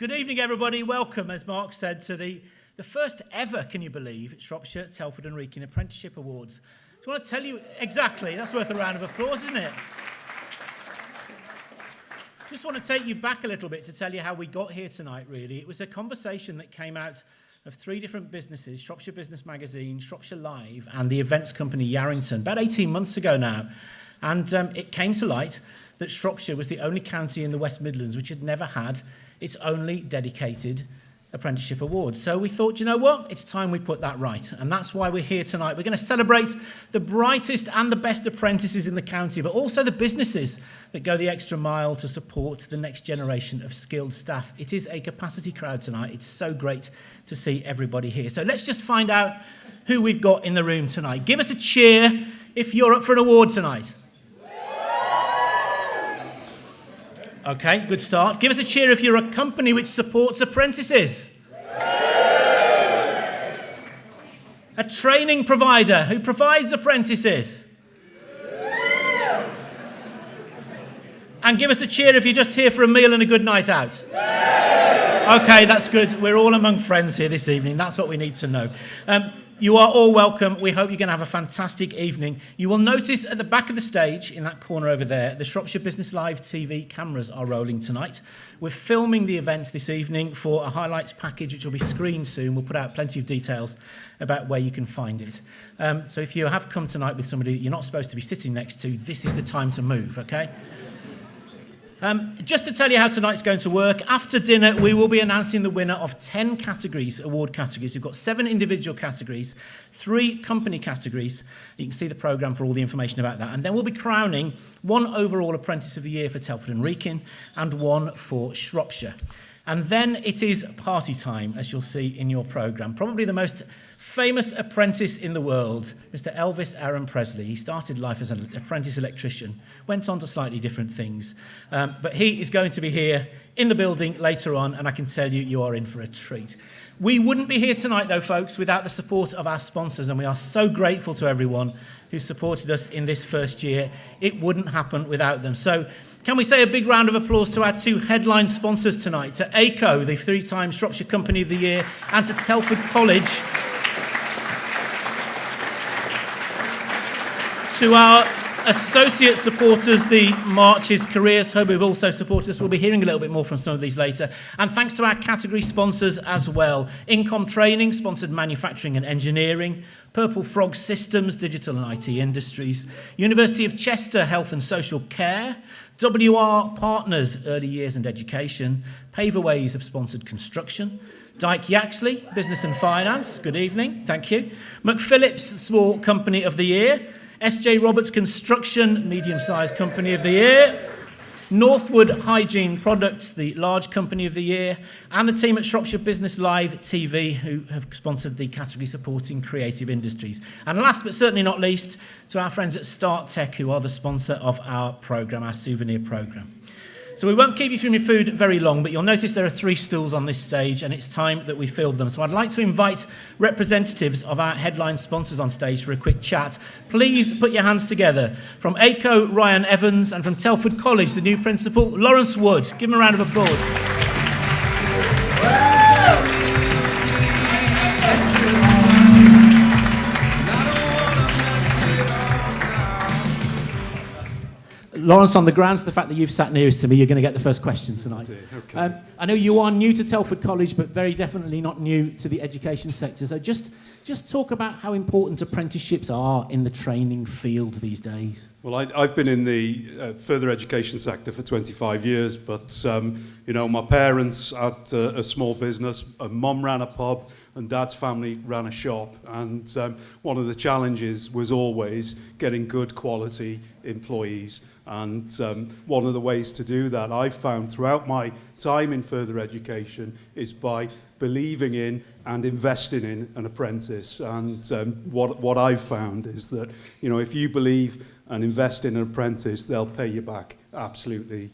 Good evening, everybody. Welcome, as Mark said, to the first ever, can you believe, Shropshire Telford Wrekin Apprenticeship Awards. So I want to tell you, exactly, that's worth a round of applause, isn't it? Just want to take you back a little bit to tell you how we got here tonight, really. It was a conversation that came out of three different businesses, Shropshire Business Magazine, Shropshire Live, and the events company Yarrington, about 18 months ago now. And it came to light that Shropshire was the only county in the West Midlands which had never had its only dedicated apprenticeship award. So we thought, you know what, it's time we put that right. And that's why we're here tonight. We're going to celebrate the brightest and the best apprentices in the county, but also the businesses that go the extra mile to support the next generation of skilled staff. It is a capacity crowd tonight. It's so great to see everybody here. So let's just find out who we've got in the room tonight. Give us a cheer if you're up for an award tonight. Okay, good start. Give us a cheer if you're a company which supports apprentices. A training provider who provides apprentices. And give us a cheer if you're just here for a meal and a good night out. Okay, that's good. We're all among friends here this evening. That's what we need to know. You are all welcome. We hope you're going to have a fantastic evening. You will notice at the back of the stage, in that corner over there, the Shropshire Business Live TV cameras are rolling tonight. We're filming the event this evening for a highlights package, which will be screened soon. We'll put out plenty of details about where you can find it. So if you have come tonight with somebody that you're not supposed to be sitting next to, this is the time to move, okay? Just to tell you how tonight's going to work, after dinner we will be announcing the winner of 10 categories, award categories. We've got 7 individual categories, 3 company categories. You can see the programme for all the information about that. And then we'll be crowning 1 overall Apprentice of the Year for Telford Wrekin and 1 for Shropshire. And then it is party time, as you'll see in your programme. Probably the most famous apprentice in the world, Mr. Elvis Aaron Presley. He started life as an apprentice electrician, went on to slightly different things. But he is going to be here in the building later on, and I can tell you, you are in for a treat. We wouldn't be here tonight, though, folks, without the support of our sponsors, and we are so grateful to everyone who supported us in this first year. It wouldn't happen without them. So can we say a big round of applause to our 2 headline sponsors tonight, to ACO, the 3-time Shropshire Company of the Year, and to Telford College. To our associate supporters, the Marches Careers Hub, who've also supported us. We'll be hearing a little bit more from some of these later. And thanks to our category sponsors as well. Income Training, sponsored manufacturing and engineering. Purple Frog Systems, digital and IT industries. University of Chester, health and social care. WR Partners, early years and education. Paverways have sponsored construction. Dyke Yaxley, business and finance. Good evening, thank you. McPhillips, small company of the year. S.J. Roberts Construction, medium-sized company of the year. Northwood Hygiene Products, the large company of the year. And the team at Shropshire Business Live TV, who have sponsored the category supporting creative industries. And last but certainly not least, to our friends at Start Tech, who are the sponsor of our programme, our souvenir programme. So we won't keep you from your food very long, but you'll notice there are 3 stools on this stage, and it's time that we filled them. So I'd like to invite representatives of our headline sponsors on stage for a quick chat. Please put your hands together. From ACO, Ryan Evans, and from Telford College, the new principal, Lawrence Wood. Give him a round of applause. Lawrence, on the grounds of the fact that you've sat nearest to me, you're going to get the first question tonight. Okay. I know you are new to Telford College, but very definitely not new to the education sector. So just talk about how important apprenticeships are in the training field these days. Well, I've been in the further education sector for 25 years, but my parents had a small business. Mum ran a pub, and Dad's family ran a shop. And one of the challenges was always getting good quality employees. And one of the ways to do that I've found throughout my time in further education is by believing in and investing in an apprentice. And what I've found is that, if you believe and invest in an apprentice, they'll pay you back. Absolutely.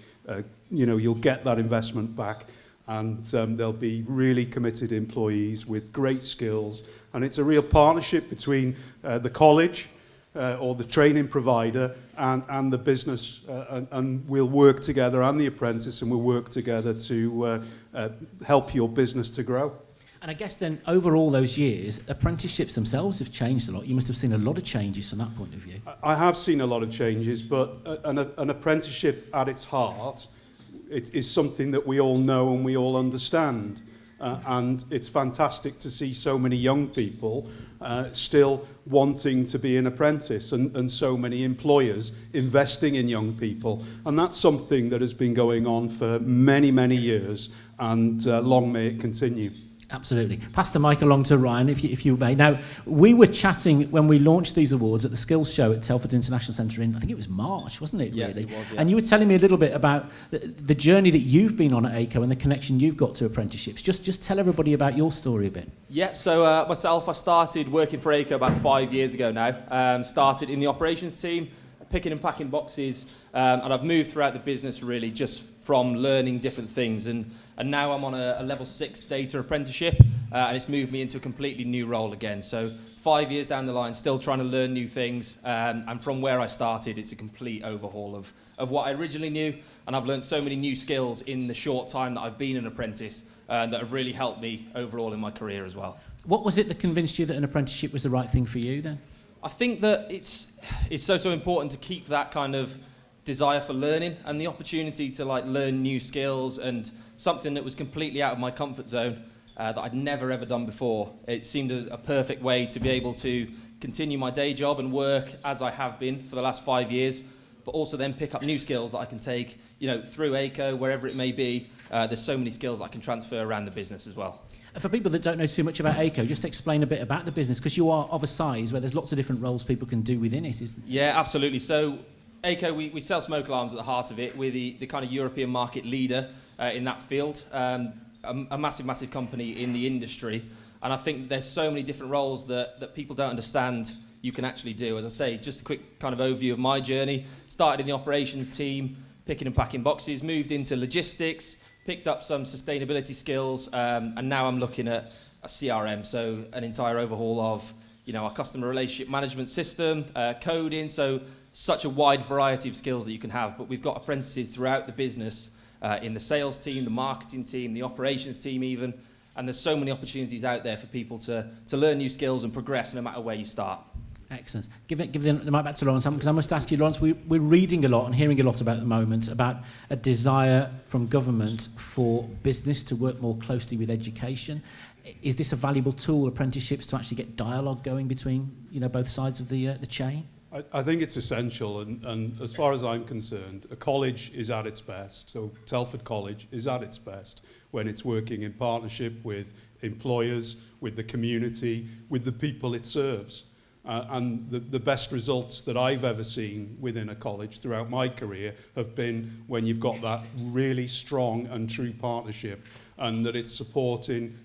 You'll get that investment back. And they'll be really committed employees with great skills. And it's a real partnership between the college, or the training provider and the business, and we'll work together, and the apprentice, and we'll work together to help your business to grow. And I guess then, over all those years, apprenticeships themselves have changed a lot. You must have seen a lot of changes from that point of view. I have seen a lot of changes, but an apprenticeship at its heart, it is something that we all know and we all understand. And it's fantastic to see so many young people still wanting to be an apprentice, and so many employers investing in young people. And that's something that has been going on for many, many years, and long may it continue. Absolutely. Pass the mic along to Ryan, if you may. Now, we were chatting when we launched these awards at the Skills Show at Telford International Centre in, I think it was March, wasn't it, really? Yeah, it was, yeah. And you were telling me a little bit about the journey that you've been on at ACO and the connection you've got to apprenticeships. Just tell everybody about your story a bit. Yeah, so myself, I started working for ACO about 5 years ago now. Started in the operations team, picking and packing boxes, and I've moved throughout the business really just from learning different things. And now I'm on a level 6 data apprenticeship, and it's moved me into a completely new role again. So 5 years down the line, still trying to learn new things, and from where I started, it's a complete overhaul of what I originally knew, and I've learned so many new skills in the short time that I've been an apprentice that have really helped me overall in my career as well. What was it that convinced you that an apprenticeship was the right thing for you then? I think that it's so important to keep that kind of desire for learning and the opportunity to learn new skills, and something that was completely out of my comfort zone that I'd never ever done before. It seemed a perfect way to be able to continue my day job and work as I have been for the last 5 years, but also then pick up new skills that I can take, through ACO, wherever it may be. There's so many skills I can transfer around the business as well. For people that don't know too much about ACO, just explain a bit about the business, because you are of a size where there's lots of different roles people can do within it, isn't there? Yeah, absolutely. So ACO, we sell smoke alarms at the heart of it. We're the kind of European market leader in that field, a massive company in the industry. And I think there's so many different roles that people don't understand you can actually do. As I say, just a quick kind of overview of my journey. Started in the operations team, picking and packing boxes, moved into logistics, picked up some sustainability skills, and now I'm looking at a CRM, so an entire overhaul of our customer relationship management system, coding, so such a wide variety of skills that you can have. But we've got apprentices throughout the business, in the sales team, the marketing team, the operations team even, and there's so many opportunities out there for people to learn new skills and progress no matter where you start. Excellent. Give the mic back to Lawrence, because I must ask you, Lawrence, we're reading a lot and hearing a lot about at the moment about a desire from government for business to work more closely with education. Is this a valuable tool, apprenticeships, to actually get dialogue going between both sides of the chain? I think it's essential, and as far as I'm concerned, a college is at its best. So Telford College is at its best when it's working in partnership with employers, with the community, with the people it serves. And the best results that I've ever seen within a college throughout my career have been when you've got that really strong and true partnership, and that it's supporting,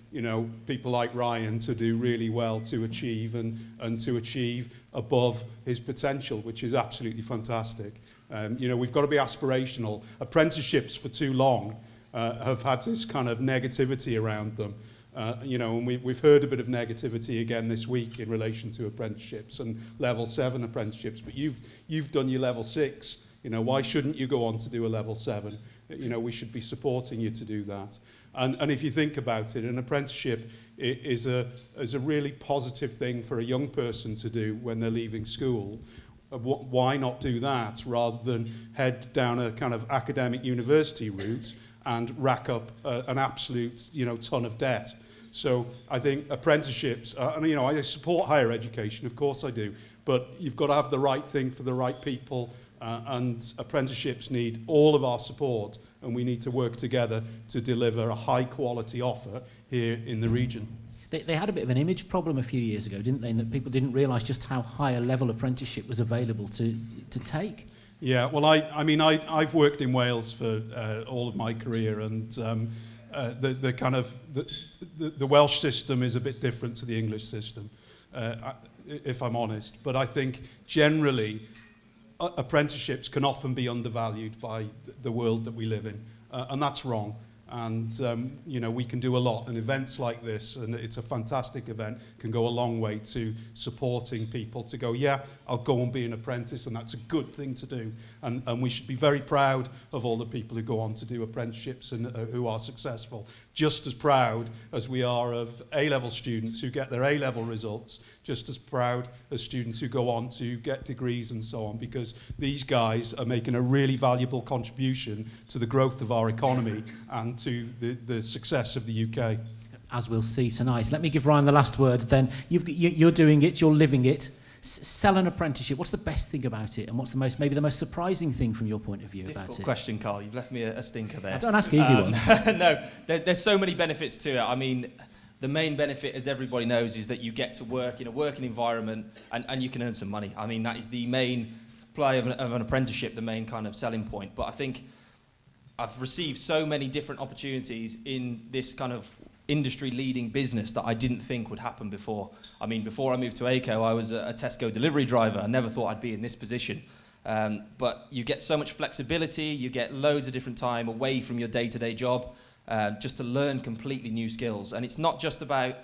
people like Ryan to do really well to achieve and to achieve above his potential, which is absolutely fantastic. We've got to be aspirational. Apprenticeships for too long have had this kind of negativity around them. And we've heard a bit of negativity again this week in relation to apprenticeships and level 7 apprenticeships, but you've done your level 6. Why shouldn't you go on to do a level 7? We should be supporting you to do that. And if you think about it, an apprenticeship is a really positive thing for a young person to do when they're leaving school. Why not do that rather than head down a kind of academic university route and rack up an absolute ton of debt? So I think apprenticeships, I support higher education, of course I do, but you've got to have the right thing for the right people, and apprenticeships need all of our support, and we need to work together to deliver a high quality offer here in the region. They had a bit of an image problem a few years ago, didn't they, in that people didn't realise just how high a level apprenticeship was available to take. Yeah, well, I've worked in Wales for all of my career, and the Welsh system is a bit different to the English system, if I'm honest. But I think generally apprenticeships can often be undervalued by the world that we live in, and that's wrong. And, you know, we can do a lot. And events like this, and it's a fantastic event, can go a long way to supporting people to go, yeah, I'll go and be an apprentice, and that's a good thing to do. And we should be very proud of all the people who go on to do apprenticeships and who are successful. Just as proud as we are of A-level students who get their A-level results, just as proud as students who go on to get degrees and so on, because these guys are making a really valuable contribution to the growth of our economy and to the success of the UK. As we'll see tonight. Let me give Ryan the last word then. You're doing it, you're living it. Sell an apprenticeship. What's the best thing about it, and what's maybe the most surprising thing from your point of view about it? Difficult question, Carl. You've left me a stinker there. I don't ask easy ones. No, there's so many benefits to it. I mean, the main benefit, as everybody knows, is that you get to work in a working environment and you can earn some money. I mean, that is the main play of an apprenticeship, the main kind of selling point. But I think I've received so many different opportunities in this kind of industry-leading business that I didn't think would happen before. I mean, before I moved to ACO, I was a Tesco delivery driver. I never thought I'd be in this position. But you get so much flexibility, you get loads of different time away from your day-to-day job, just to learn completely new skills. And it's not just about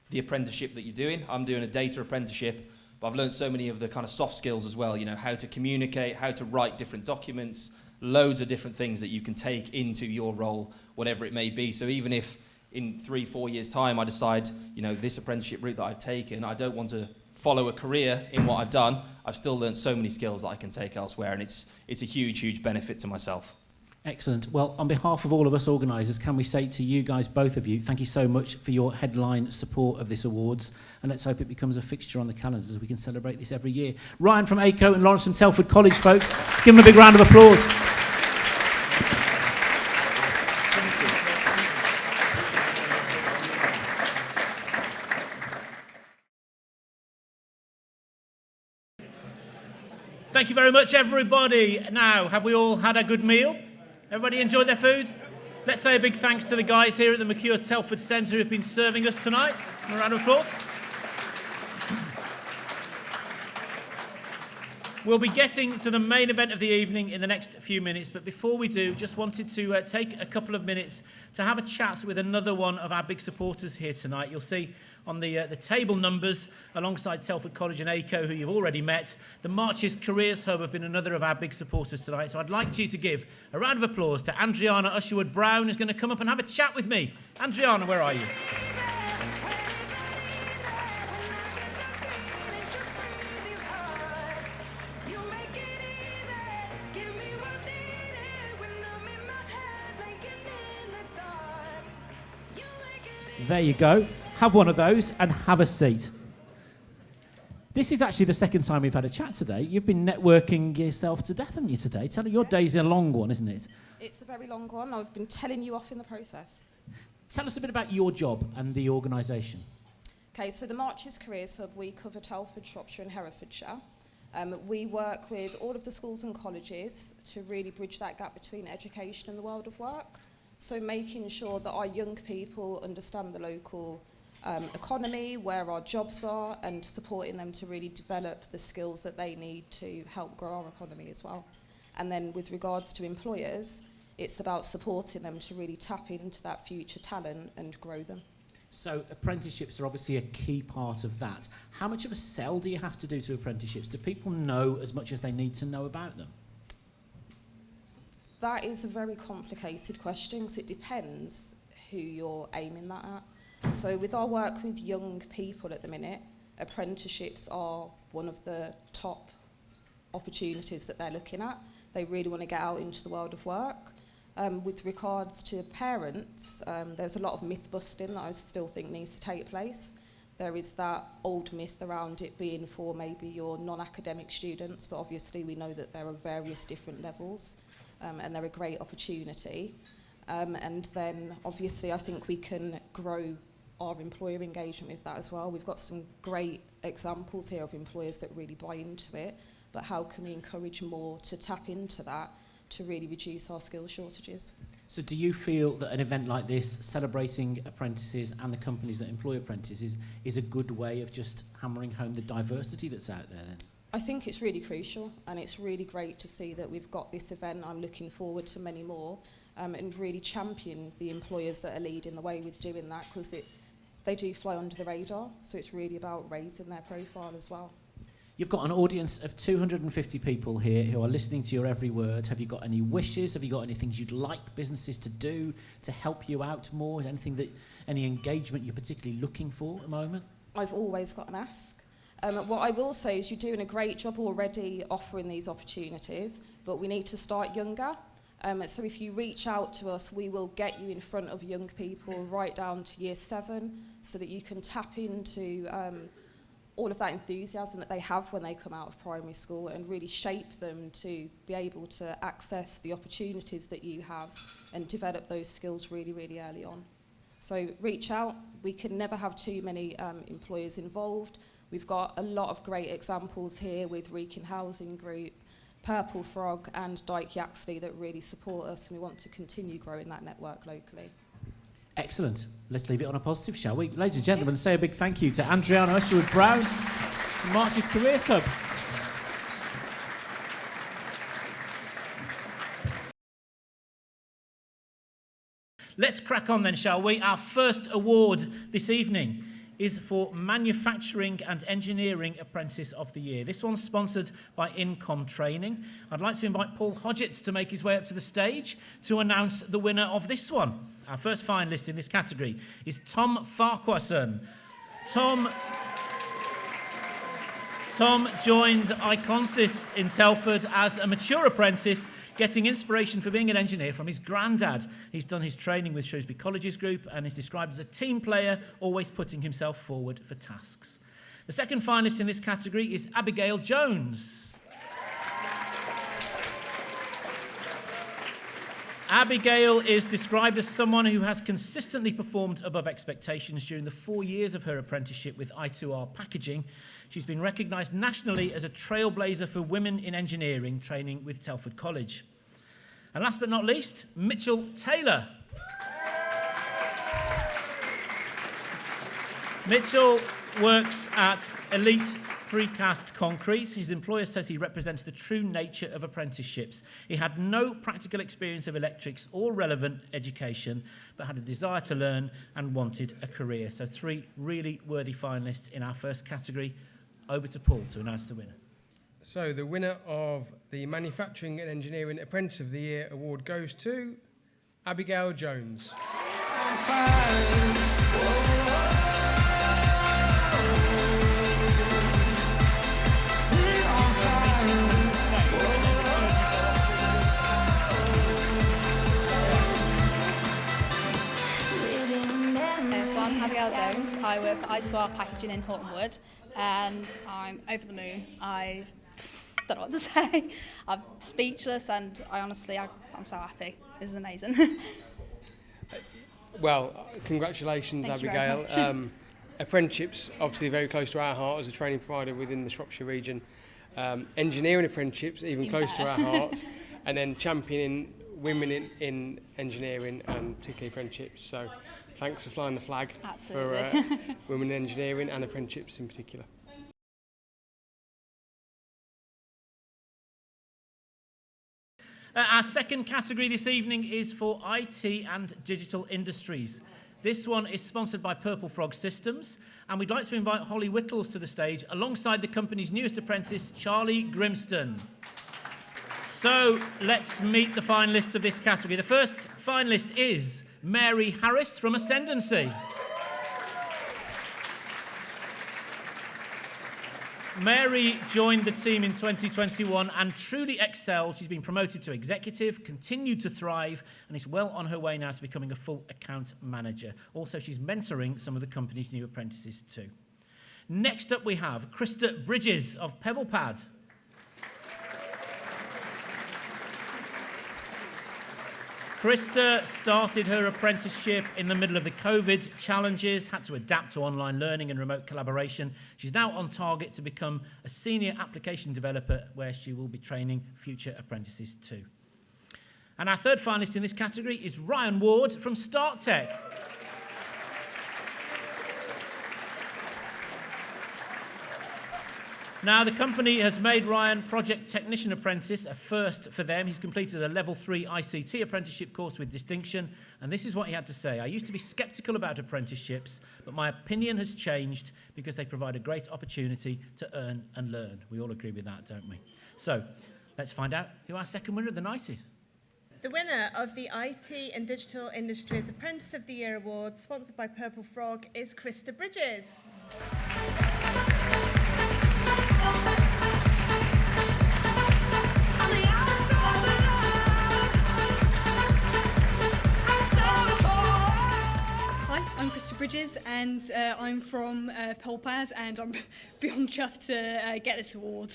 the apprenticeship that you're doing. I'm doing a data apprenticeship, but I've learned so many of the kind of soft skills as well, you know, how to communicate, how to write different documents, loads of different things that you can take into your role, whatever it may be. So even if in 3-4 years' time I decide, you know, this apprenticeship route that I've taken, I don't want to follow a career in what I've done, I've still learned so many skills that I can take elsewhere, and it's a huge, huge benefit to myself. Excellent. Well, on behalf of all of us organisers, can we say to you guys, both of you, thank you so much for your headline support of this awards, and let's hope it becomes a fixture on the calendars as we can celebrate this every year. Ryan from ACO and Lawrence from Telford College, folks. Let's give them a big round of applause. Thank you very much, everybody. Now, have we all had a good meal? Everybody enjoyed their food? Let's say a big thanks to the guys here at the Mercure Telford Centre who've been serving us tonight. A round of applause. We'll be getting to the main event of the evening in the next few minutes, but before we do, just wanted to take a couple of minutes to have a chat with another one of our big supporters here tonight. You'll see on the table numbers, alongside Telford College and ACO, who you've already met, the Marches Careers Hub have been another of our big supporters tonight. So I'd like you to give a round of applause to Andriana Usherwood-Brown, who's going to come up and have a chat with me. Andriana, where are you? There you go. Have one of those and have a seat. This is actually the second time we've had a chat today. You've been networking yourself to death, haven't you, today? Tell me, your day's a long one, isn't it? It's a very long one. I've been telling you off in the process. Tell us a bit about your job and the organisation. Okay, so the Marches Careers Hub, we cover Telford, Shropshire and Herefordshire. We work with all of the schools and colleges to really bridge that gap between education and the world of work. So making sure that our young people understand the local economy, where our jobs are, and supporting them to really develop the skills that they need to help grow our economy as well. And then with regards to employers, it's about supporting them to really tap into that future talent and grow them. So apprenticeships are obviously a key part of that. How much of a sell do you have to do to apprenticeships? Do people know as much as they need to know about them? That is a very complicated question because it depends who you're aiming that at. So with our work with young people at the minute, apprenticeships are one of the top opportunities that they're looking at. They really want to get out into the world of work. With regards to parents, there's a lot of myth busting that I still think needs to take place. There is that old myth around it being for maybe your non-academic students, but obviously we know that there are various different levels. And they're a great opportunity. And then obviously I think we can grow our employer engagement with that as well. We've got some great examples here of employers that really buy into it, but how can we encourage more to tap into that to really reduce our skill shortages? So do you feel that an event like this, celebrating apprentices and the companies that employ apprentices, is a good way of just hammering home the diversity that's out there then? I think it's really crucial, and it's really great to see that we've got this event. I'm looking forward to many more, and really champion the employers that are leading the way with doing that, because they do fly under the radar, so it's really about raising their profile as well. You've got an audience of 250 people here who are listening to your every word. Have you got any wishes? Have you got any things you'd like businesses to do to help you out more? Any engagement you're particularly looking for at the moment? I've always got an ask. What I will say is you're doing a great job already offering these opportunities, but we need to start younger. So if you reach out to us, we will get you in front of young people right down to year 7, so that you can tap into all of that enthusiasm that they have when they come out of primary school, and really shape them to be able to access the opportunities that you have and develop those skills really, really early on. So reach out. We can never have too many employers involved. We've got a lot of great examples here with Wrekin Housing Group, Purple Frog and Dyke Yaxley that really support us, and we want to continue growing that network locally. Excellent. Let's leave it on a positive, shall we? Ladies and gentlemen, say a big thank you to Andriana Usherwood-Brown from March's Careers Hub. Let's crack on then, shall we? Our first award this evening is for Manufacturing and Engineering Apprentice of the Year. This one's sponsored by Incom Training. I'd like to invite Paul Hodgetts to make his way up to the stage to announce the winner of this one. Our first finalist in this category is Tom Farquharson. Tom joined Iconsis in Telford as a mature apprentice, getting inspiration for being an engineer from his granddad. He's done his training with Shrewsbury Colleges Group and is described as a team player, always putting himself forward for tasks. The second finalist in this category is Abigail Jones. Abigail is described as someone who has consistently performed above expectations during the 4 years of her apprenticeship with I2R Packaging. She's been recognised nationally as a trailblazer for women in engineering, training with Telford College. And last but not least, Mitchell Taylor. Mitchell works at Elite Precast Concrete. His employer says he represents the true nature of apprenticeships. He had no practical experience of electrics or relevant education, but had a desire to learn and wanted a career. So 3 really worthy finalists in our first category. Over to Paul to announce the winner. So the winner of the Manufacturing and Engineering Apprentice of the Year award goes to Abigail Jones. So I'm Abigail Jones. I work for I2R Packaging in Horton Wood, and I'm over the moon. I don't know what to say. I'm speechless, and I'm so happy. This is amazing. Well, congratulations, Thank you Abigail. very much. Apprenticeships, obviously very close to our heart as a training provider within the Shropshire region. Engineering apprenticeships, even close to our hearts. And then championing women in engineering and particularly apprenticeships. So thanks for flying the flag. Absolutely. For women in engineering and apprenticeships in particular. Our second category this evening is for IT and digital industries. This one is sponsored by Purple Frog Systems, and we'd like to invite Holly Whittles to the stage alongside the company's newest apprentice, Charlie Grimston. So let's meet the finalists of this category. The first finalist is Mary Harris from Ascendancy. Mary joined the team in 2021 and truly excelled. She's been promoted to executive, continued to thrive, and is well on her way now to becoming a full account manager. Also, she's mentoring some of the company's new apprentices too. Next up we have Krista Bridges of Pebblepad. Krista started her apprenticeship in the middle of the COVID challenges, had to adapt to online learning and remote collaboration. She's now on target to become a senior application developer, where she will be training future apprentices too. And our third finalist in this category is Ryan Ward from Start Tech. Now, the company has made Ryan Project Technician Apprentice a first for them. He's completed a Level 3 ICT apprenticeship course with distinction, and this is what he had to say. I used to be sceptical about apprenticeships, but my opinion has changed because they provide a great opportunity to earn and learn. We all agree with that, don't we? So, let's find out who our second winner of the night is. The winner of the IT and Digital Industries Apprentice of the Year Award, sponsored by Purple Frog, is Krista Bridges. I'm Krista Bridges, and I'm from Polpad, and I'm beyond chuffed to get this award.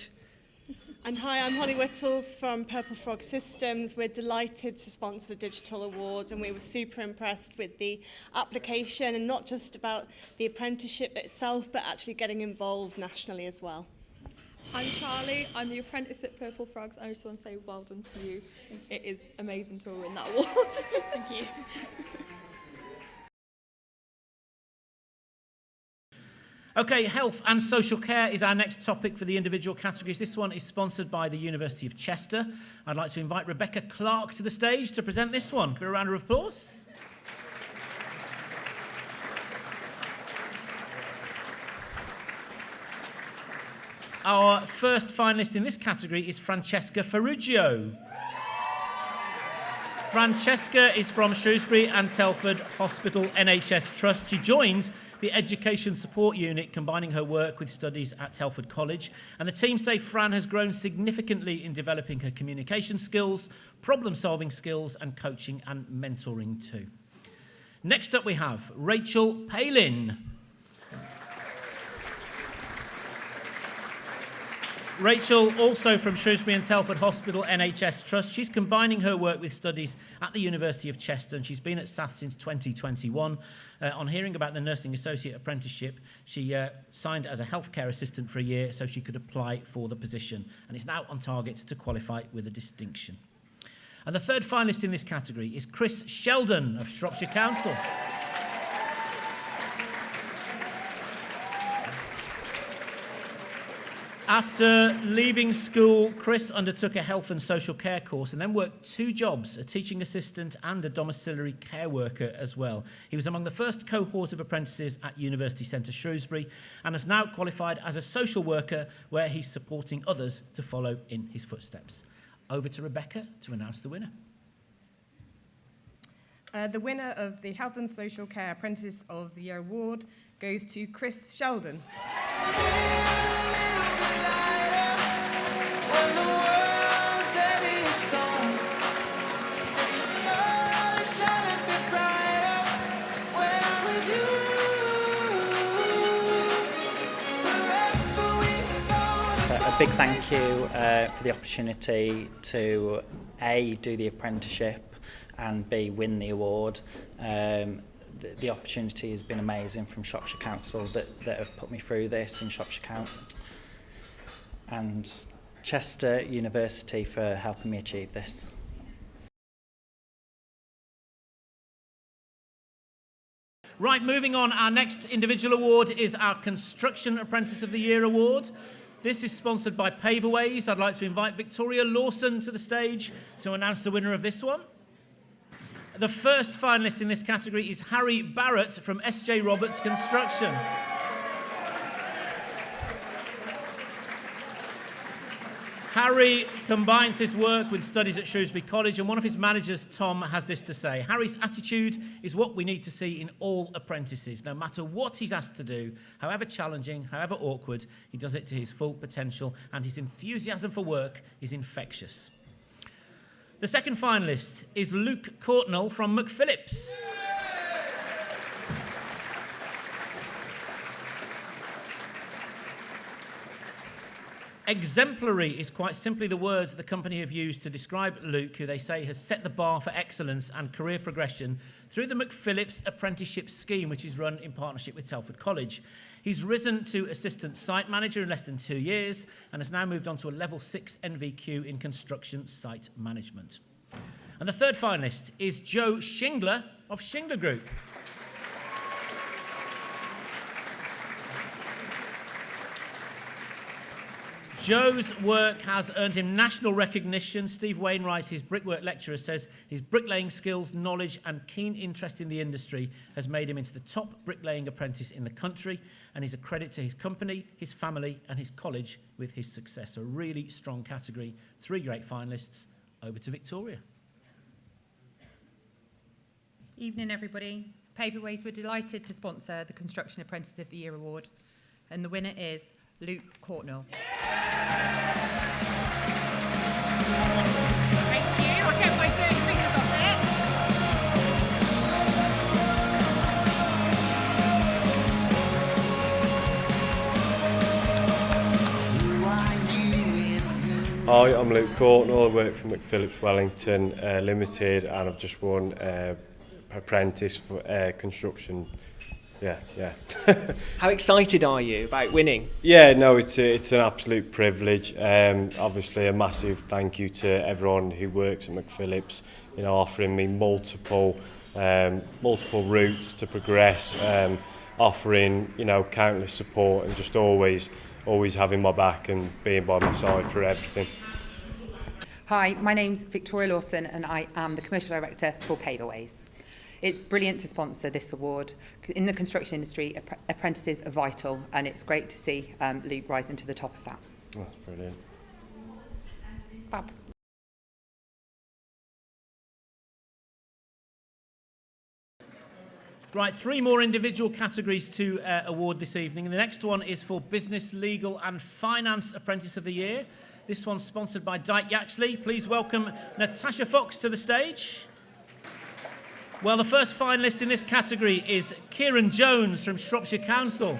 And hi, I'm Holly Whittles from Purple Frog Systems. We're delighted to sponsor the Digital Award, and we were super impressed with the application, and not just about the apprenticeship itself, but actually getting involved nationally as well. I'm Charlie, I'm the apprentice at Purple Frogs. I just want to say well done to you. It is amazing to win that award. Thank you. Okay, health and social care is our next topic for the individual categories. This one is sponsored by the University of Chester. I'd like to invite Rebecca Clark to the stage to present this one. Give her a round of applause. Our first finalist in this category is Francesca Ferruggio. Francesca is from Shrewsbury and Telford Hospital NHS Trust. She joins the Education Support Unit, combining her work with studies at Telford College. And the team say Fran has grown significantly in developing her communication skills, problem-solving skills, and coaching and mentoring too. Next up we have Rachel Palin. Rachel, also from Shrewsbury and Telford Hospital NHS Trust. She's combining her work with studies at the University of Chester, and she's been at SATH since 2021. On hearing about the Nursing Associate Apprenticeship, she signed as a healthcare assistant for a year so she could apply for the position, and is now on target to qualify with a distinction. And the third finalist in this category is Chris Sheldon of Shropshire Council. After leaving school, Chris undertook a health and social care course and then worked 2 jobs, a teaching assistant and a domiciliary care worker as well. He was among the first cohort of apprentices at University Centre Shrewsbury and has now qualified as a social worker, where he's supporting others to follow in his footsteps. Over to Rebecca to announce the winner. The winner of the Health and Social Care Apprentice of the Year Award goes to Chris Sheldon. A big thank you for the opportunity to A, do the apprenticeship, and B, win the award. The opportunity has been amazing from Shropshire Council that have put me through this, in Shropshire Council, and Chester University for helping me achieve this. Right, moving on, our next individual award is our Construction Apprentice of the Year Award. This is sponsored by Paverways. I'd like to invite Victoria Lawson to the stage to announce the winner of this one. The first finalist in this category is Harry Barrett from SJ Roberts Construction. Harry combines his work with studies at Shrewsbury College, and one of his managers, Tom, has this to say: Harry's attitude is what we need to see in all apprentices. No matter what he's asked to do, however challenging, however awkward, he does it to his full potential, and his enthusiasm for work is infectious. The second finalist is Luke Courtnall from McPhillips. Exemplary is quite simply the words the company have used to describe Luke, who they say has set the bar for excellence and career progression through the McPhillips Apprenticeship Scheme, which is run in partnership with Telford College. He's risen to assistant site manager in less than 2 years and has now moved on to a level 6 NVQ in construction site management. And the third finalist is Joe Shingler of Shingler Group. Joe's work has earned him national recognition. Steve Wainwright, his brickwork lecturer, says his bricklaying skills, knowledge and keen interest in the industry has made him into the top bricklaying apprentice in the country, and he's a credit to his company, his family and his college with his success. A really strong category. 3 great finalists. Over to Victoria. Evening, everybody. Paperways were delighted to sponsor the Construction Apprentice of the Year award, and the winner is Luke Courtnall. Thank you. I'll get my dirty fingers off Hi, I'm Luke Courtnall. I work for McPhillips Wellington Limited, and I've just won Apprentice for construction. Yeah. How excited are you about winning? Yeah, no, it's an absolute privilege. Obviously, a massive thank you to everyone who works at McPhillips. You know, offering me multiple routes to progress, offering countless support, and just always having my back and being by my side for everything. Hi, my name's Victoria Lawson and I am the Commercial Director for Paperways. It's brilliant to sponsor this award. In the construction industry, apprentices are vital, and it's great to see Luke rising to the top of that. Oh, that's brilliant. Fab. Right, 3 more individual categories to award this evening. And the next one is for Business, Legal and Finance Apprentice of the Year. This one's sponsored by Dyke Yaxley. Please welcome Natasha Fox to the stage. Well, the first finalist in this category is Kieran Jones from Shropshire Council.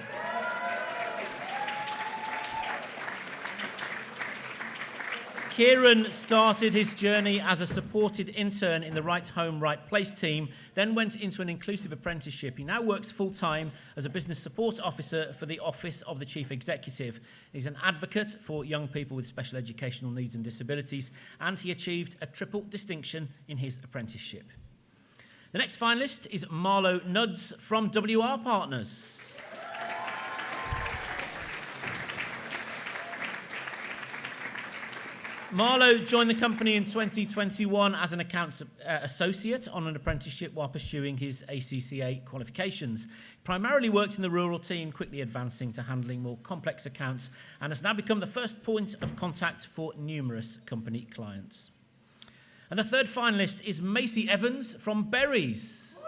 Kieran started his journey as a supported intern in the Right Home, Right Place team, then went into an inclusive apprenticeship. He now works full-time as a business support officer for the Office of the Chief Executive. He's an advocate for young people with special educational needs and disabilities, and he achieved a triple distinction in his apprenticeship. The next finalist is Marlo Nuds from WR Partners. Marlo joined the company in 2021 as an accounts associate on an apprenticeship while pursuing his ACCA qualifications. He primarily worked in the rural team, quickly advancing to handling more complex accounts, and has now become the first point of contact for numerous company clients. And the third finalist is Macy Evans from Berries.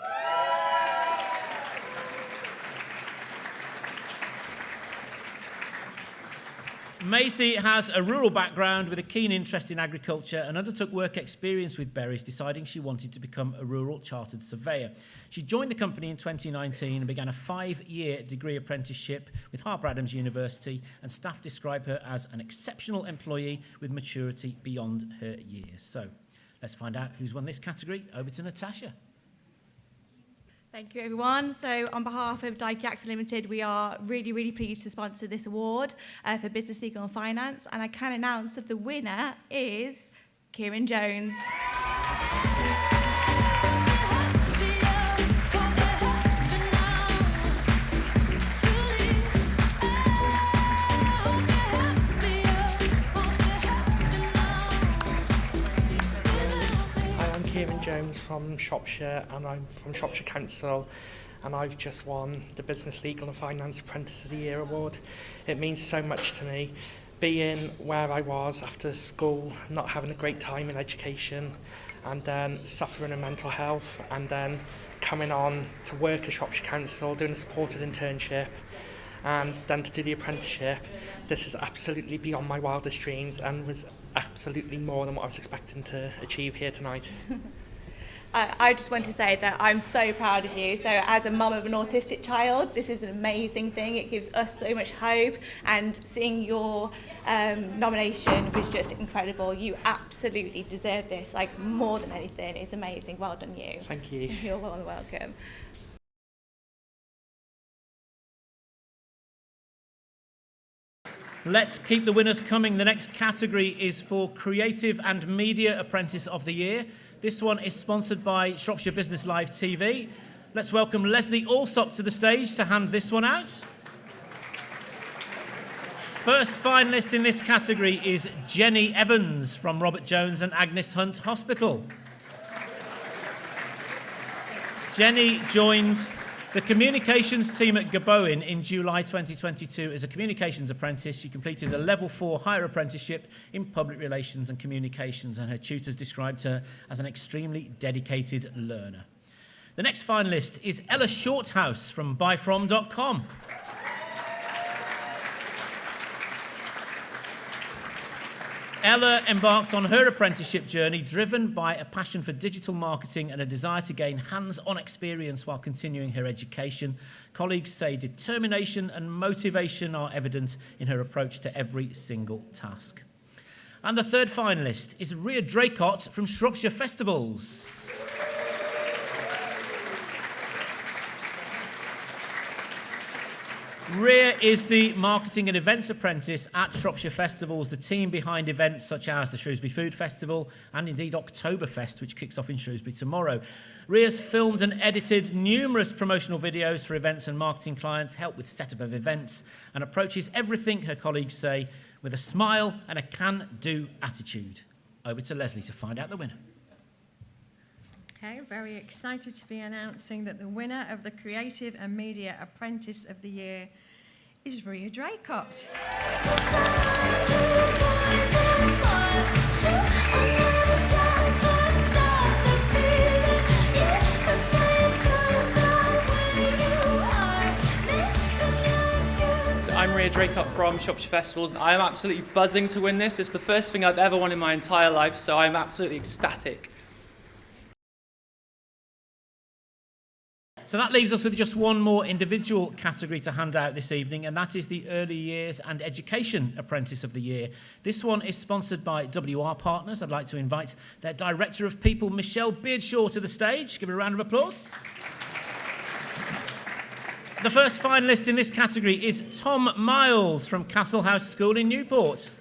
Macy has a rural background with a keen interest in agriculture and undertook work experience with Berries, deciding she wanted to become a rural chartered surveyor. She joined the company in 2019 and began a 5-year degree apprenticeship with Harper Adams University, and staff describe her as an exceptional employee with maturity beyond her years. So let's find out who's won this category. Over to Natasha. Thank you, everyone. So on behalf of Dyke Yaxley Limited, we are really, really pleased to sponsor this award for Business, Legal and Finance. And I can announce that the winner is Kieran Jones. Kieran Jones from Shropshire, and I'm from Shropshire Council, and I've just won the Business, Legal and Finance Apprentice of the Year award. It means so much to me, being where I was after school, not having a great time in education, and then suffering in mental health, and then coming on to work at Shropshire Council, doing a supported internship, and then to do the apprenticeship. This is absolutely beyond my wildest dreams and was absolutely more than what I was expecting to achieve here tonight. I just want to say that I'm so proud of you. So as a mum of an autistic child, this is an amazing thing. It gives us so much hope, and seeing your nomination was just incredible. You absolutely deserve this, like more than anything. It's amazing. Well done, you. Thank you. You're well welcome. Let's keep the winners coming. The next category is for Creative and Media Apprentice of the Year. This one is sponsored by Shropshire Business Live TV. Let's welcome Leslie Alsop to the stage to hand this one out. First finalist in this category is Jenny Evans from Robert Jones and Agnes Hunt Hospital. Jenny joined the communications team at Gaboin in July 2022 as a communications apprentice. She completed a level 4 higher apprenticeship in public relations and communications, and her tutors described her as an extremely dedicated learner. The next finalist is Ella Shorthouse from buyfrom.com. Ella embarked on her apprenticeship journey driven by a passion for digital marketing and a desire to gain hands-on experience while continuing her education. Colleagues say determination and motivation are evident in her approach to every single task. And the third finalist is Ria Draycott from Shropshire Festivals. Ria is the Marketing and Events Apprentice at Shropshire Festivals, the team behind events such as the Shrewsbury Food Festival and indeed Oktoberfest, which kicks off in Shrewsbury tomorrow. Ria's filmed and edited numerous promotional videos for events and marketing clients, help with setup of events, and approaches everything, her colleagues say, with a smile and a can-do attitude. Over to Leslie to find out the winner. Okay, very excited to be announcing that the winner of the Creative and Media Apprentice of the Year is Ria Draycott. I'm Ria Draycott from Shropshire Festivals, and I am absolutely buzzing to win this. It's the first thing I've ever won in my entire life, so I'm absolutely ecstatic. So that leaves us with just one more individual category to hand out this evening, and that is the Early Years and Education Apprentice of the Year. This one is sponsored by WR Partners. I'd like to invite their Director of People, Michelle Beardshaw, to the stage. Give her a round of applause. The first finalist in this category is Tom Miles from Castle House School in Newport.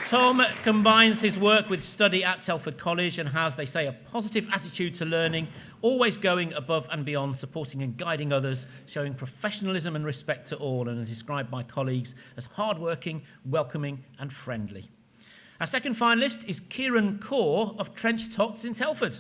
Tom combines his work with study at Telford College and has, they say, a positive attitude to learning, always going above and beyond, supporting and guiding others, showing professionalism and respect to all, and is described by colleagues as hardworking, welcoming and friendly. Our second finalist is Kieran Kaur of Trench Tots in Telford.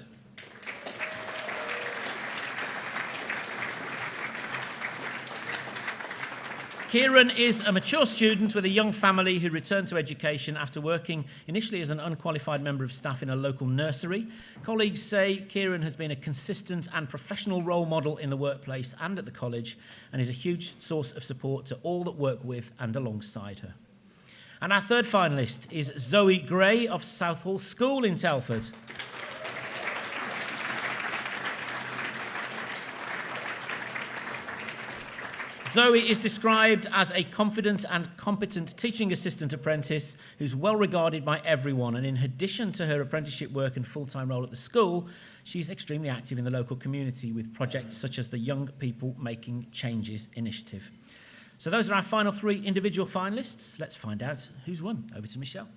Kieran is a mature student with a young family who returned to education after working initially as an unqualified member of staff in a local nursery. Colleagues say Kieran has been a consistent and professional role model in the workplace and at the college, and is a huge source of support to all that work with and alongside her. And our third finalist is Zoe Gray of Southall School in Telford. Zoe is described as a confident and competent teaching assistant apprentice who's well regarded by everyone, and in addition to her apprenticeship work and full-time role at the school, she's extremely active in the local community with projects such as the Young People Making Changes initiative. So those are our final three individual finalists. Let's find out who's won. Over to Michelle.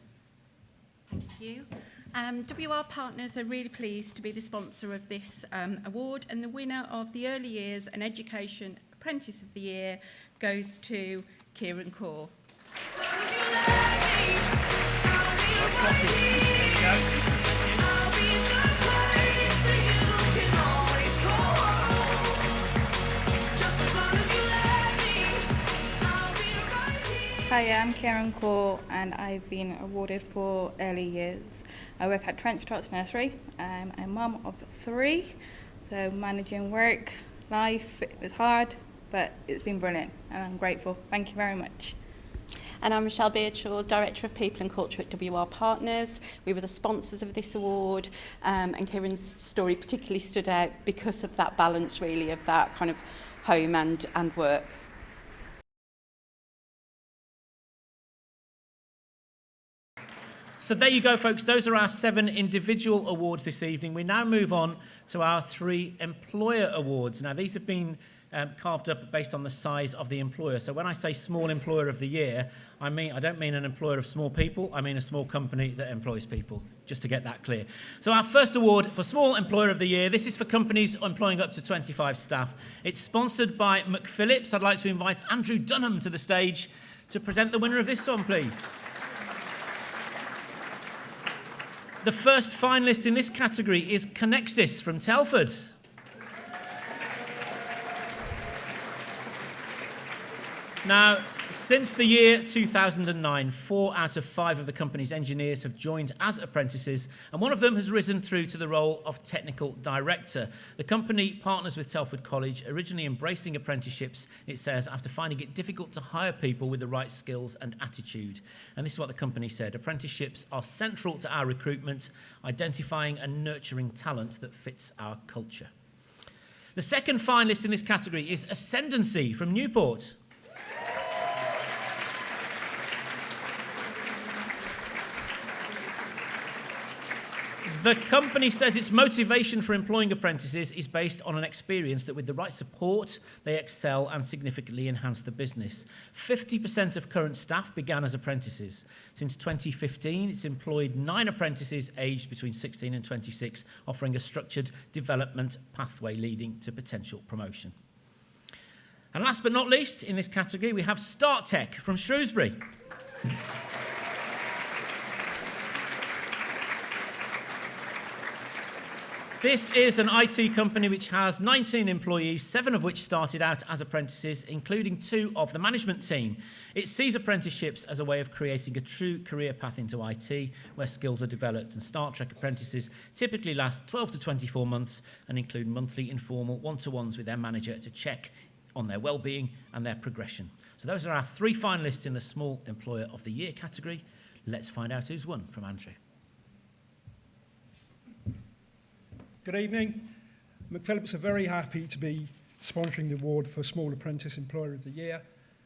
Thank you. WR Partners are really pleased to be the sponsor of this award, and the winner of the Early Years and Education Apprentice of the Year goes to Kieran Kaur. Hi, I'm Kieran Kaur and I've been awarded for Early Years. I work at Trench Tots Nursery. I'm a mum of 3, so managing work, life, it was hard, but it's been brilliant and I'm grateful. Thank you very much. And I'm Michelle Beardshaw, Director of People and Culture at WR Partners. We were the sponsors of this award, and Kieran's story particularly stood out because of that balance, really, of that kind of home and work. So there you go, folks. Those are our 7 individual awards this evening. We now move on to our 3 employer awards. Now, these have been carved up based on the size of the employer. So when I say Small Employer of the Year, I don't mean an employer of small people, I mean a small company that employs people, just to get that clear. So our first award for Small Employer of the Year, this is for companies employing up to 25 staff. It's sponsored by McPhillips. I'd like to invite Andrew Dunham to the stage to present the winner of this one, please. The first finalist in this category is Connexis from Telford. Now, since the year 2009, 4 out of 5 of the company's engineers have joined as apprentices, and one of them has risen through to the role of technical director. The company partners with Telford College, originally embracing apprenticeships, it says, after finding it difficult to hire people with the right skills and attitude. And this is what the company said: apprenticeships are central to our recruitment, identifying and nurturing talent that fits our culture. The second finalist in this category is Ascendancy from Newport. The company says its motivation for employing apprentices is based on an experience that with the right support, they excel and significantly enhance the business. 50% of current staff began as apprentices. Since 2015, it's employed 9 apprentices aged between 16 and 26, offering a structured development pathway leading to potential promotion. And last but not least, in this category, we have Start Tech from Shrewsbury. This is an IT company which has 19 employees, 7 of which started out as apprentices, including 2 of the management team. It sees apprenticeships as a way of creating a true career path into IT, where skills are developed, and Start Tech apprentices typically last 12 to 24 months and include monthly informal one-to-ones with their manager to check on their well-being and their progression. So those are our 3 finalists in the Small Employer of the Year category. Let's find out who's won from Andrew. Good evening. McPhillips are very happy to be sponsoring the award for Small Apprentice Employer of the Year,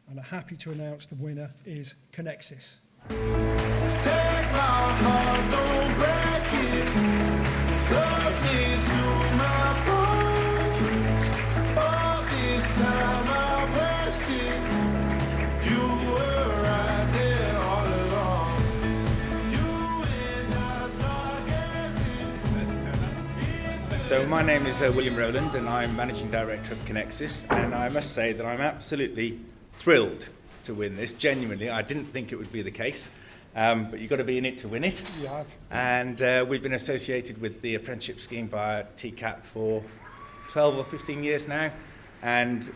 and are happy to announce the winner is Connexis. Take my heart, don't break it. Love me to my bones. All this time I wasted. You were right there all along. You and I stargazing. So my name is William Rowland, and I'm Managing Director of Connexis, and I must say that I'm absolutely thrilled to win this. Genuinely, I didn't think it would be the case, but you've got to be in it to win it. You have. And we've been associated with the apprenticeship scheme via TCAP for 12 or 15 years now, and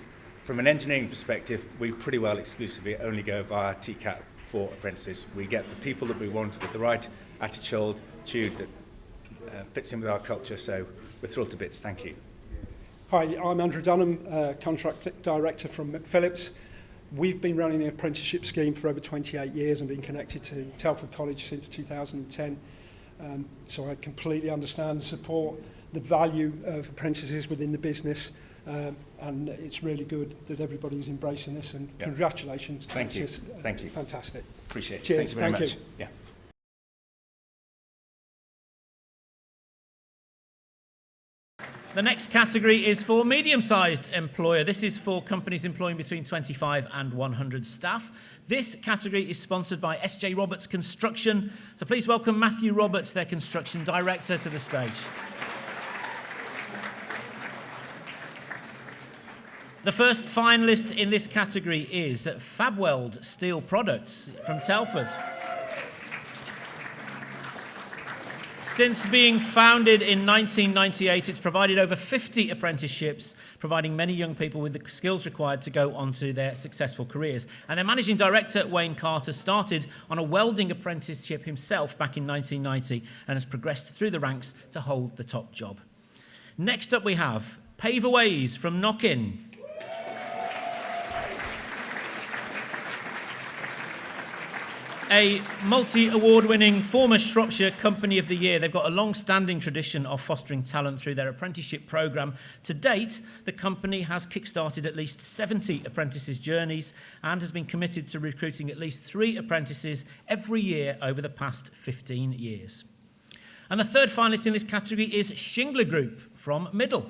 from an engineering perspective, we pretty well exclusively only go via TCAP for apprentices. We get the people that we want with the right attitude that fits in with our culture, so we're thrilled to bits. Thank you. Hi, I'm Andrew Dunham, Contract Director from McPhillips. We've been running the apprenticeship scheme for over 28 years and been connected to Telford College since 2010. So I completely understand the support, the value of apprentices within the business, and it's really good that everybody's embracing this, and congratulations. Thank you. Thank you. Fantastic. Appreciate it. Cheers. Thank you very much. You. Yeah. The next category is for Medium-Sized Employer. This is for companies employing between 25 and 100 staff. This category is sponsored by SJ Roberts Construction. So please welcome Matthew Roberts, their Construction Director, to the stage. The first finalist in this category is Fabweld Steel Products from Telford. Since being founded in 1998, it's provided over 50 apprenticeships, providing many young people with the skills required to go on to their successful careers. And their managing director, Wayne Carter, started on a welding apprenticeship himself back in 1990 and has progressed through the ranks to hold the top job. Next up we have Paveaways from Knockin. A multi-award-winning former Shropshire Company of the Year. They've got a long-standing tradition of fostering talent through their apprenticeship programme. To date, the company has kick-started at least 70 apprentices' journeys and has been committed to recruiting at least 3 apprentices every year over the past 15 years. And the third finalist in this category is Shingler Group from Middle.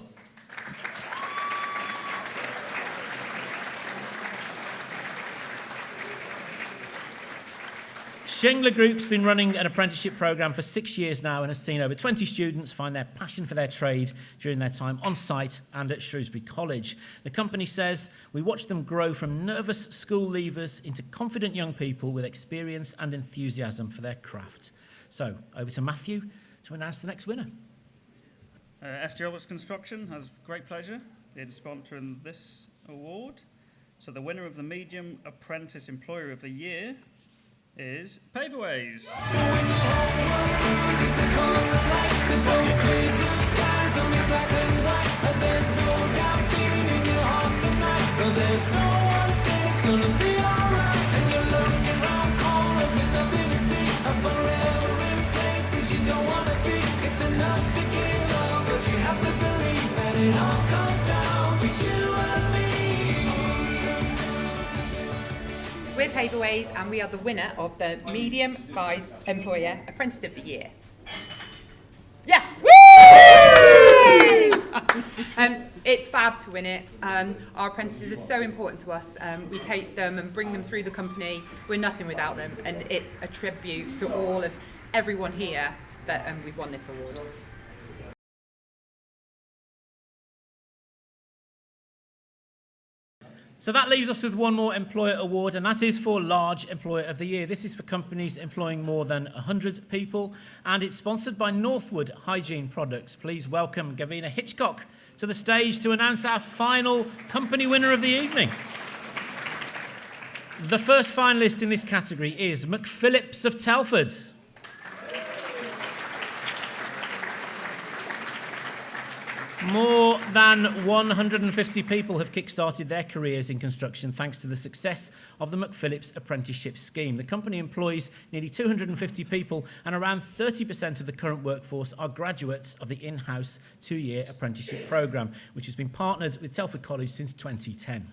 Shingler Group's been running an apprenticeship programme for 6 years now and has seen over 20 students find their passion for their trade during their time on site and at Shrewsbury College. The company says, we watch them grow from nervous school leavers into confident young people with experience and enthusiasm for their craft. So, over to Matthew to announce the next winner. SGLTV Construction has great pleasure in sponsoring this award. So the winner of the Medium Apprentice Employer of the Year is Paverways. It's enough to give up, but you have to believe that it all comes down to you and me. We're Paverways and we are the winner of the Medium-Sized Employer Apprentice of the Year. Yes! Woo! It's fab to win it. Our apprentices are so important to us. We take them and bring them through the company. We're nothing without them, and it's a tribute to all of everyone here that we've won this award. So that leaves us with one more employer award, and that is for Large Employer of the Year. This is for companies employing more than 100 people, and it's sponsored by Northwood Hygiene Products. Please welcome Gavina Hitchcock to the stage to announce our final company winner of the evening. The first finalist in this category is McPhillips of Telford. More than 150 people have kick-started their careers in construction thanks to the success of the McPhillips Apprenticeship scheme. The company employs nearly 250 people, and around 30% of the current workforce are graduates of the in-house 2-year apprenticeship programme, which has been partnered with Telford College since 2010.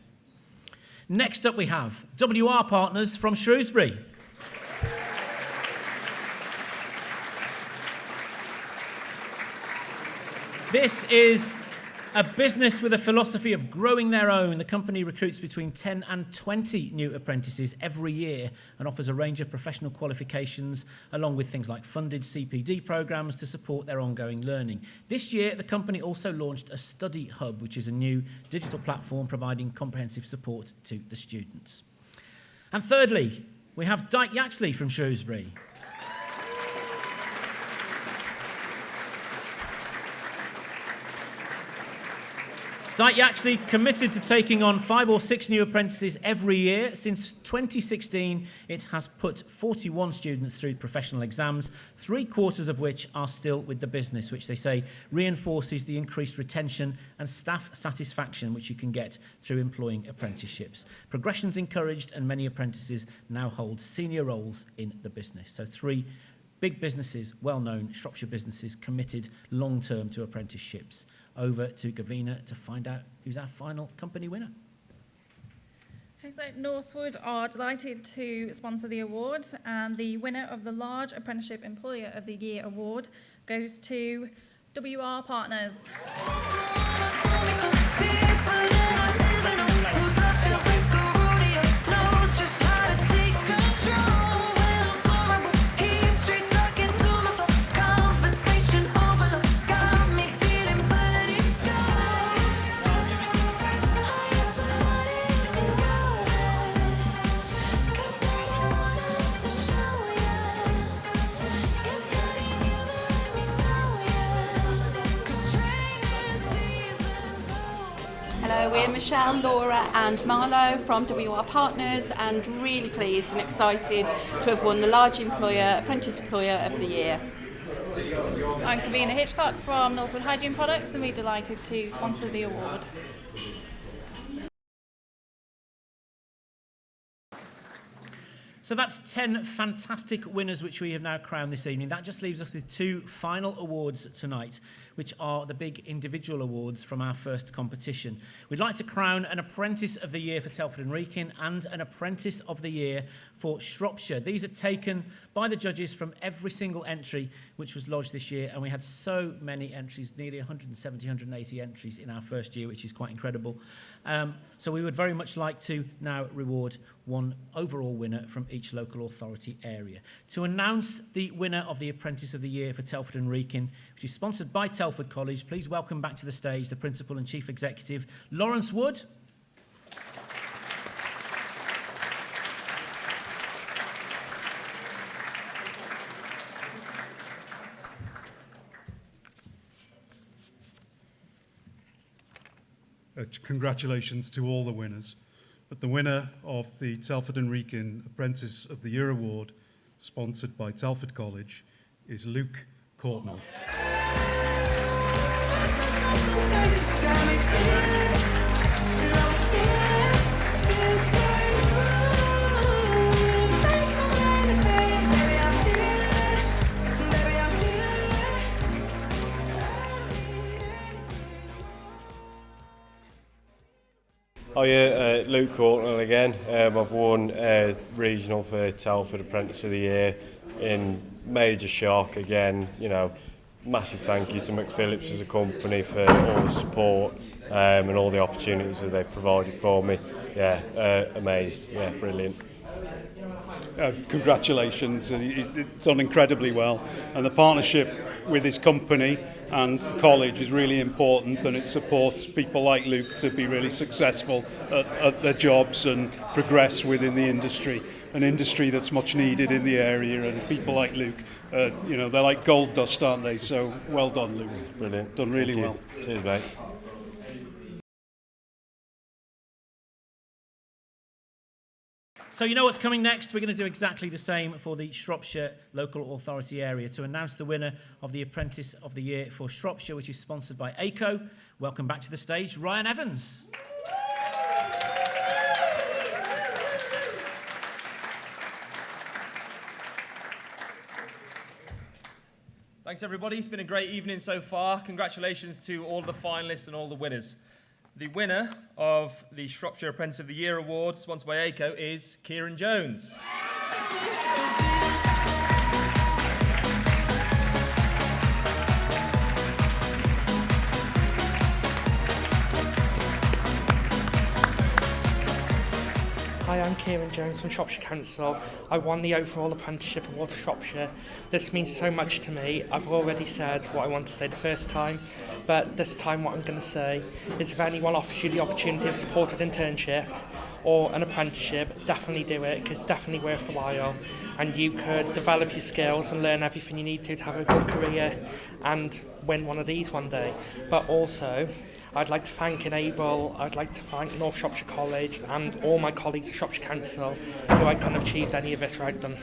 Next up we have WR Partners from Shrewsbury. This is a business with a philosophy of growing their own. The company recruits between 10 and 20 new apprentices every year and offers a range of professional qualifications along with things like funded CPD programs to support their ongoing learning. This year, the company also launched a study hub, which is a new digital platform providing comprehensive support to the students. And thirdly, we have Dyke Yaxley from Shrewsbury. Dyke Yaxley committed to taking on 5 or 6 new apprentices every year. Since 2016, it has put 41 students through professional exams, 3/4 of which are still with the business, which they say reinforces the increased retention and staff satisfaction which you can get through employing apprenticeships. Progression's encouraged, and many apprentices now hold senior roles in the business. So 3 big businesses, well-known Shropshire businesses, committed long-term to apprenticeships. Over to Gavina to find out who's our final company winner. Okay, so Northwood are delighted to sponsor the award, and the winner of the Large Apprenticeship Employer of the Year award goes to WR Partners. We're Michelle, Laura and Marlo from WR Partners, and really pleased and excited to have won the Large Apprentice Employer of the Year. I'm Gavina Hitchcock from Northwood Hygiene Products, and we're delighted to sponsor the award. So that's 10 fantastic winners which we have now crowned this evening. That just leaves us with 2 final awards tonight, which are the big individual awards from our first competition. We'd like to crown an Apprentice of the Year for Telford Wrekin and an Apprentice of the Year for Shropshire. These are taken by the judges from every single entry which was lodged this year, and we had so many entries, nearly 170, 180 entries in our first year, which is quite incredible. So we would very much like to now reward one overall winner from each local authority area. To announce the winner of the Apprentice of the Year for Telford and Wrekin, which is sponsored by Telford College, please welcome back to the stage the Principal and Chief Executive, Lawrence Wood. Congratulations to all the winners. But the winner of the Telford and Wrekin Apprentice of the Year Award, sponsored by Telford College, is Luke Courtnall. Hiya, Luke Courtnall again. I've won regional for Telford Apprentice of the Year in major shock again. You know, massive thank you to McPhillips as a company for all the support and all the opportunities that they've provided for me. Yeah, amazed. Yeah, brilliant. Congratulations, it's done incredibly well, and the partnership with this company and the college is really important, and it supports people like Luke to be really successful at their jobs and progress within the industry, an industry that's much needed in the area, and people like Luke, you know, they're like gold dust, aren't they? So well done, Luke. Brilliant. Done really Thank well. you. Cheers, mate. So you know what's coming next? We're going to do exactly the same for the Shropshire local authority area to announce the winner of the Apprentice of the Year for Shropshire, which is sponsored by ACO. Welcome back to the stage, Ryan Evans. Thanks everybody, it's been a great evening so far. Congratulations to all the finalists and all the winners. The winner of the Shropshire Apprentice of the Year Award, sponsored by ACO, is Kieran Jones. Hi, I'm Kieran Jones from Shropshire Council. I won the overall apprenticeship award for Shropshire. This means so much to me. I've already said what I want to say the first time, but this time what I'm going to say is if anyone offers you the opportunity of supported internship or an apprenticeship, definitely do it, because it's definitely worth the while, and you could develop your skills and learn everything you need to have a good career and win one of these one day. But also, I'd like to thank Enable, I'd like to thank North Shropshire College and all my colleagues at Shropshire Council who I couldn't have achieved any of this without them.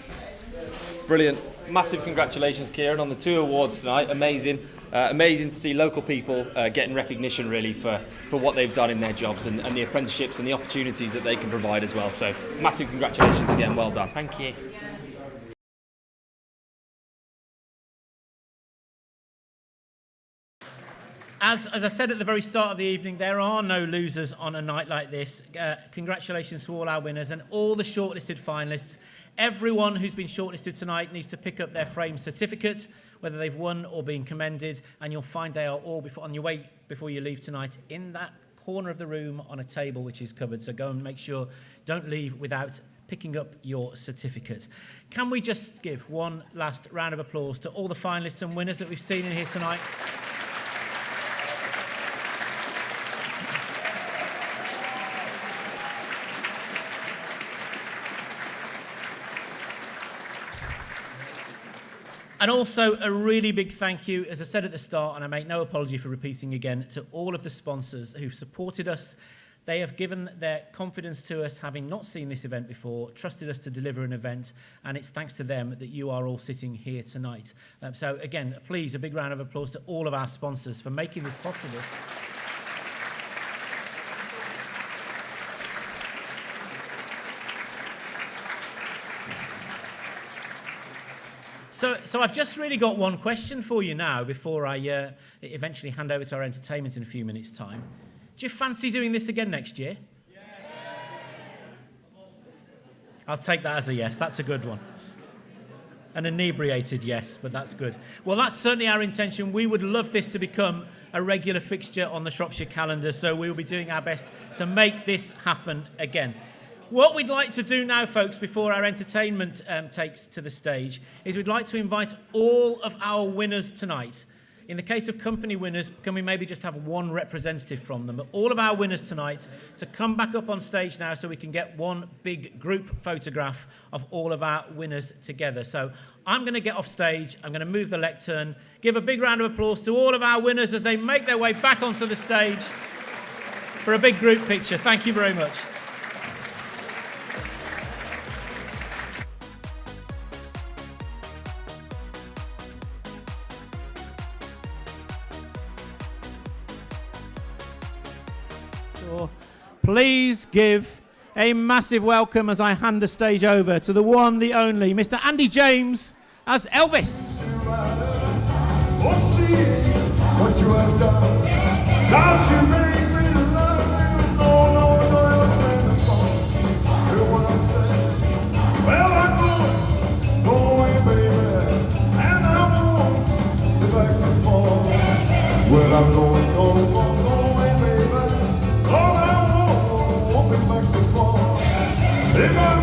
Brilliant. Massive congratulations, Kieran, on the 2 awards tonight. Amazing. Amazing to see local people getting recognition really for what they've done in their jobs and the apprenticeships and the opportunities that they can provide as well. So massive congratulations again, well done. Thank you. As I said at the very start of the evening, there are no losers on a night like this. Congratulations to all our winners and all the shortlisted finalists. Everyone who's been shortlisted tonight needs to pick up their framed certificate, whether they've won or been commended, and you'll find they are all on your way before you leave tonight in that corner of the room on a table which is covered. So go and make sure, don't leave without picking up your certificate. Can we just give one last round of applause to all the finalists and winners that we've seen in here tonight? And also a really big thank you, as I said at the start, and I make no apology for repeating again, to all of the sponsors who've supported us. They have given their confidence to us, having not seen this event before, trusted us to deliver an event, and it's thanks to them that you are all sitting here tonight. So again, please, a big round of applause to all of our sponsors for making this possible. So I've just really got one question for you now before I eventually hand over to our entertainment in a few minutes' time. Do you fancy doing this again next year? Yes. I'll take that as a yes. That's a good one. An inebriated yes, but that's good. Well, that's certainly our intention. We would love this to become a regular fixture on the Shropshire calendar, so we will be doing our best to make this happen again. What we'd like to do now, folks, before our entertainment takes to the stage, is we'd like to invite all of our winners tonight. In the case of company winners, can we maybe just have one representative from them? But all of our winners tonight to come back up on stage now so we can get one big group photograph of all of our winners together. So I'm going to get off stage. I'm going to move the lectern. Give a big round of applause to all of our winners as they make their way back onto the stage for a big group picture. Thank you very much. Please give a massive welcome as I hand the stage over to the one, the only, Mr. Andy James as Elvis. What you have done, don't you make me love you? No, hear what I say. Well, I'm going, baby, and I won't be back to fall. Well, I'm going, baby, oh, I won't be back to fall. If I'm